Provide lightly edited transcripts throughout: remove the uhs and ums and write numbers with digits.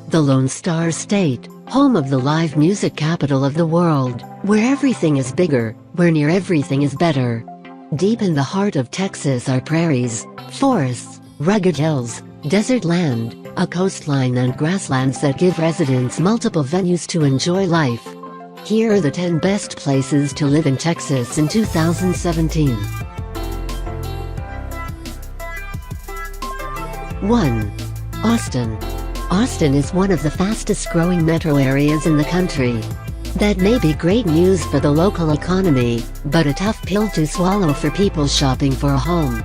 the Lone Star State, home of the live music capital of the world, where everything is bigger, where near everything is better. Deep in the heart of Texas are prairies, forests, rugged hills, desert land, a coastline and grasslands that give residents multiple venues to enjoy life. Here are the 10 best places to live in Texas in 2017. 1. Austin. Austin is one of the fastest growing metro areas in the country. That may be great news for the local economy, but a tough pill to swallow for people shopping for a home.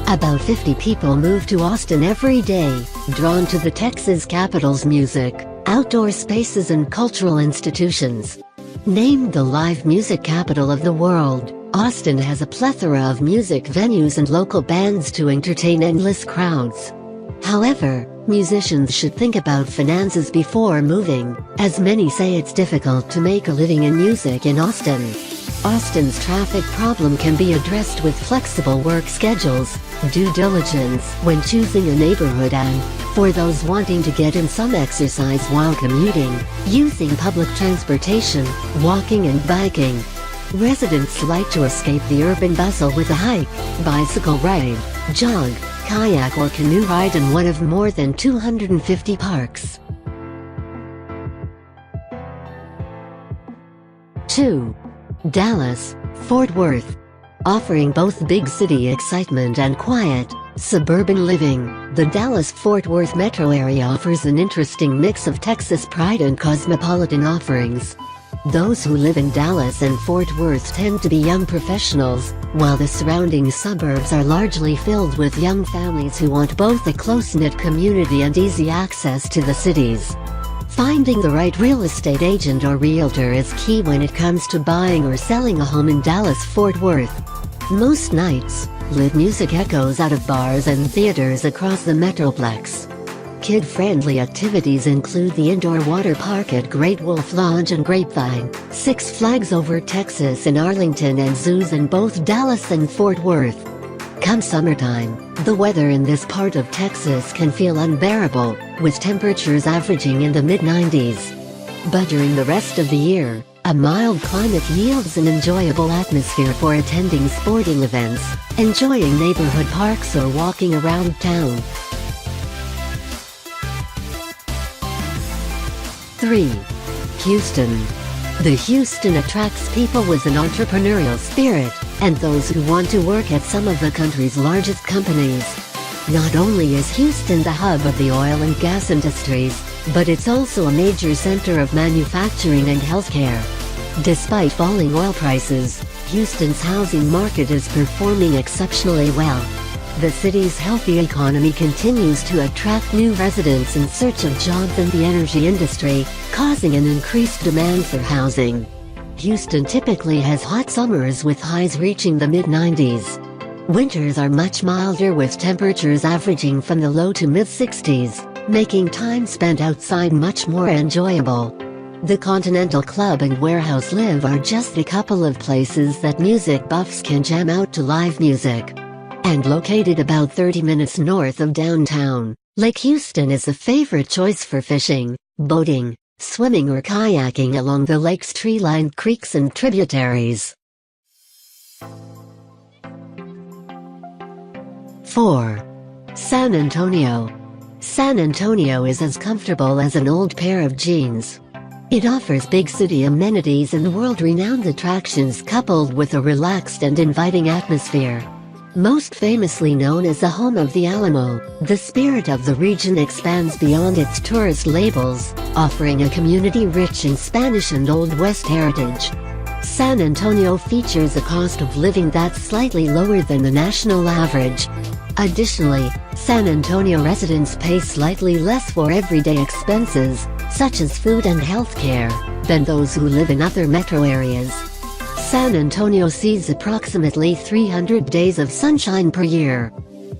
About 50 people move to Austin every day, drawn to the Texas capital's music, outdoor spaces and cultural institutions. Named the live music capital of the world, Austin has a plethora of music venues and local bands to entertain endless crowds. However, musicians should think about finances before moving, as many say it's difficult to make a living in music in Austin. Austin's traffic problem can be addressed with flexible work schedules, due diligence when choosing a neighborhood and, for those wanting to get in some exercise while commuting, using public transportation, walking and biking. Residents like to escape the urban bustle with a hike, bicycle ride, jog, kayak or canoe ride in one of more than 250 parks. 2. Dallas, Fort Worth. Offering both big city excitement and quiet, suburban living, the Dallas-Fort Worth metro area offers an interesting mix of Texas pride and cosmopolitan offerings. Those who live in Dallas and Fort Worth tend to be young professionals, while the surrounding suburbs are largely filled with young families who want both a close-knit community and easy access to the cities. Finding the right real estate agent or realtor is key when it comes to buying or selling a home in Dallas-Fort Worth. Most nights, live music echoes out of bars and theaters across the Metroplex. Kid-friendly activities include the indoor water park at Great Wolf Lodge and Grapevine, Six Flags Over Texas in Arlington and zoos in both Dallas and Fort Worth. Come summertime, the weather in this part of Texas can feel unbearable, with temperatures averaging in the mid-90s. But during the rest of the year, a mild climate yields an enjoyable atmosphere for attending sporting events, enjoying neighborhood parks or walking around town. 3. Houston. The Houston attracts people with an entrepreneurial spirit, and those who want to work at some of the country's largest companies. Not only is Houston the hub of the oil and gas industries, but it's also a major center of manufacturing and healthcare. Despite falling oil prices, Houston's housing market is performing exceptionally well. The city's healthy economy continues to attract new residents in search of jobs in the energy industry, causing an increased demand for housing. Houston typically has hot summers with highs reaching the mid-90s. Winters are much milder with temperatures averaging from the low to mid-60s, making time spent outside much more enjoyable. The Continental Club and Warehouse Live are just a couple of places that music buffs can jam out to live music. And located about 30 minutes north of downtown, Lake Houston is a favorite choice for fishing, boating, swimming or kayaking along the lake's tree-lined creeks and tributaries. 4. San Antonio. San Antonio is as comfortable as an old pair of jeans. It offers big city amenities and world-renowned attractions coupled with a relaxed and inviting atmosphere. Most famously known as the home of the Alamo, the spirit of the region expands beyond its tourist labels, offering a community rich in Spanish and Old West heritage. San Antonio features a cost of living that's slightly lower than the national average. Additionally, San Antonio residents pay slightly less for everyday expenses, such as food and healthcare, than those who live in other metro areas. San Antonio sees approximately 300 days of sunshine per year.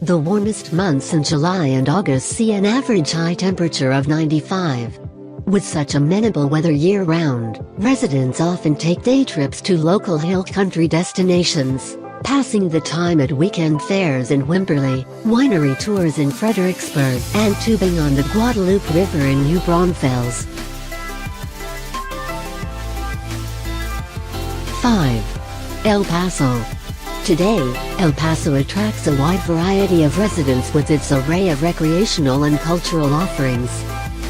The warmest months in July and August see an average high temperature of 95. With such amenable weather year-round, residents often take day trips to local hill country destinations. passing the time at weekend fairs in Wimberley, winery tours in Fredericksburg, and tubing on the Guadalupe River in New Braunfels. 5. El Paso. Today, El Paso attracts a wide variety of residents with its array of recreational and cultural offerings.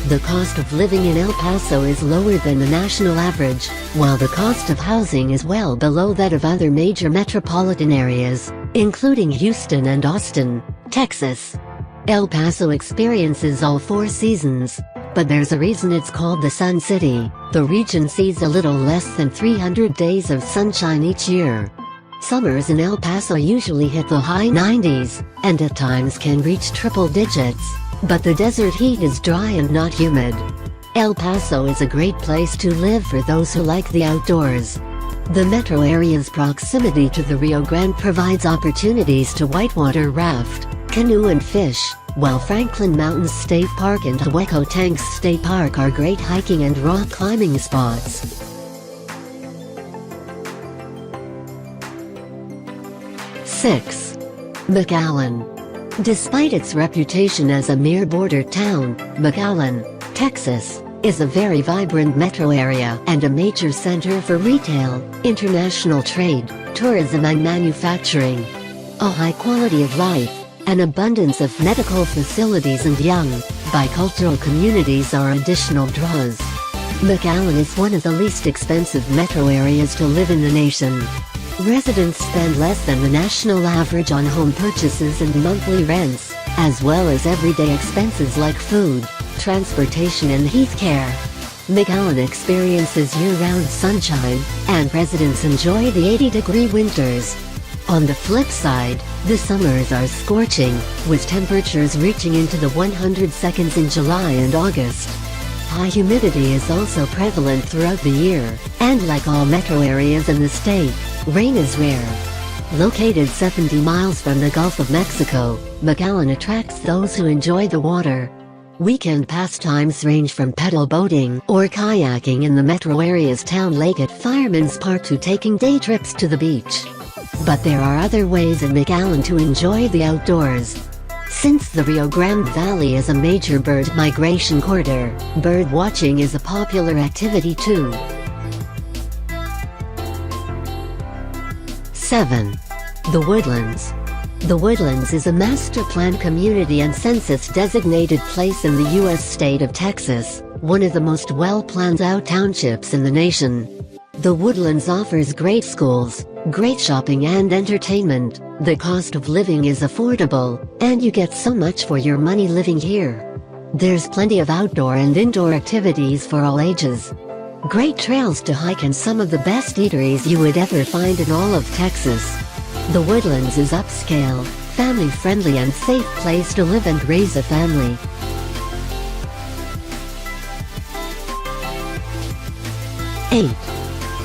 The cost of living in El Paso is lower than the national average, while the cost of housing is well below that of other major metropolitan areas, including Houston and Austin, Texas. El Paso experiences all 4 seasons, but there's a reason it's called the Sun City. The region sees a little less than 300 days of sunshine each year. Summers in El Paso usually hit the high 90s, and at times can reach triple digits, but the desert heat is dry and not humid. El Paso is a great place to live for those who like the outdoors. The metro area's proximity to the Rio Grande provides opportunities to whitewater raft, canoe and fish, while Franklin Mountains State Park and Hueco Tanks State Park are great hiking and rock climbing spots. 6. McAllen. Despite its reputation as a mere border town, McAllen, Texas, is a very vibrant metro area and a major center for retail, international trade, tourism and manufacturing. A high quality of life, an abundance of medical facilities and young, bicultural communities are additional draws. McAllen is one of the least expensive metro areas to live in the nation. Residents spend less than the national average on home purchases and monthly rents, as well as everyday expenses like food, transportation and healthcare. McAllen experiences year-round sunshine, and residents enjoy the 80-degree winters. On the flip side, the summers are scorching, with temperatures reaching into the 100s in July and August. High humidity is also prevalent throughout the year, and like all metro areas in the state, rain is rare. Located 70 miles from the Gulf of Mexico, McAllen attracts those who enjoy the water. Weekend pastimes range from pedal boating or kayaking in the metro area's town lake at Fireman's Park to taking day trips to the beach. But there are other ways in McAllen to enjoy the outdoors. Since the Rio Grande Valley is a major bird migration corridor, bird watching is a popular activity too. 7. The Woodlands. The Woodlands is a master-planned community and census-designated place in the U.S. state of Texas, one of the most well-planned out townships in the nation. The Woodlands offers great schools, great shopping and entertainment, the cost of living is affordable, and you get so much for your money living here. There's plenty of outdoor and indoor activities for all ages. Great trails to hike and some of the best eateries you would ever find in all of Texas. The Woodlands is upscale, family-friendly and safe place to live and raise a family. 8.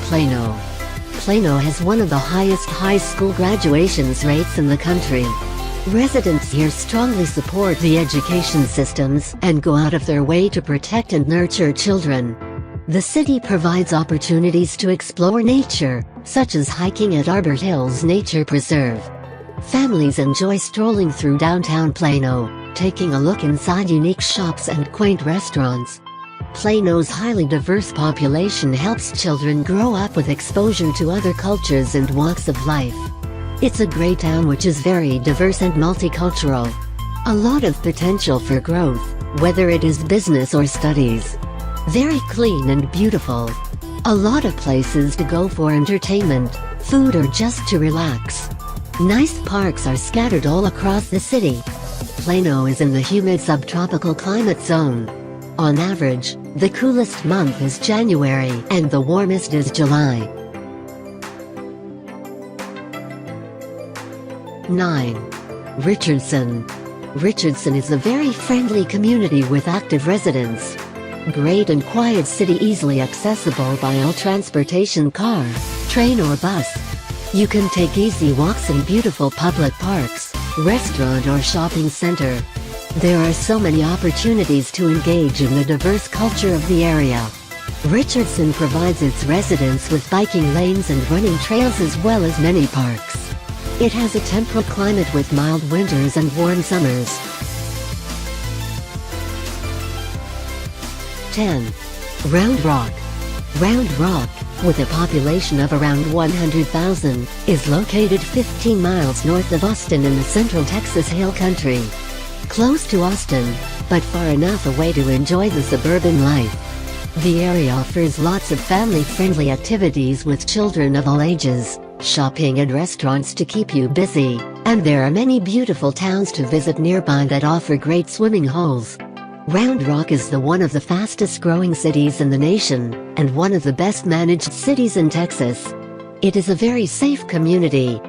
Plano. Plano has one of the highest high school graduations rates in the country. Residents here strongly support the education systems and go out of their way to protect and nurture children. The city provides opportunities to explore nature, such as hiking at Arbor Hills Nature Preserve. Families enjoy strolling through downtown Plano, taking a look inside unique shops and quaint restaurants. Plano's highly diverse population helps children grow up with exposure to other cultures and walks of life. It's a great town which is very diverse and multicultural. A lot of potential for growth, whether it is business or studies. Very clean and beautiful. A lot of places to go for entertainment, food or just to relax. Nice parks are scattered all across the city. Plano is in the humid subtropical climate zone. On average, the coolest month is January and the warmest is July. 9. Richardson. Richardson is a very friendly community with active residents. Great and quiet city, easily accessible by all transportation, car, train or bus. You can take easy walks in beautiful public parks, restaurant or shopping center. There are so many opportunities to engage in the diverse culture of the area. Richardson provides its residents with biking lanes and running trails as well as many parks. It has a temperate climate with mild winters and warm summers. 10. Round Rock. Round Rock, with a population of around 100,000, is located 15 miles north of Austin in the central Texas Hill Country. Close to Austin, but far enough away to enjoy the suburban life. The area offers lots of family-friendly activities with children of all ages, shopping and restaurants to keep you busy, and there are many beautiful towns to visit nearby that offer great swimming holes. Round Rock is one of the fastest growing cities in the nation, and one of the best managed cities in Texas. It is a very safe community,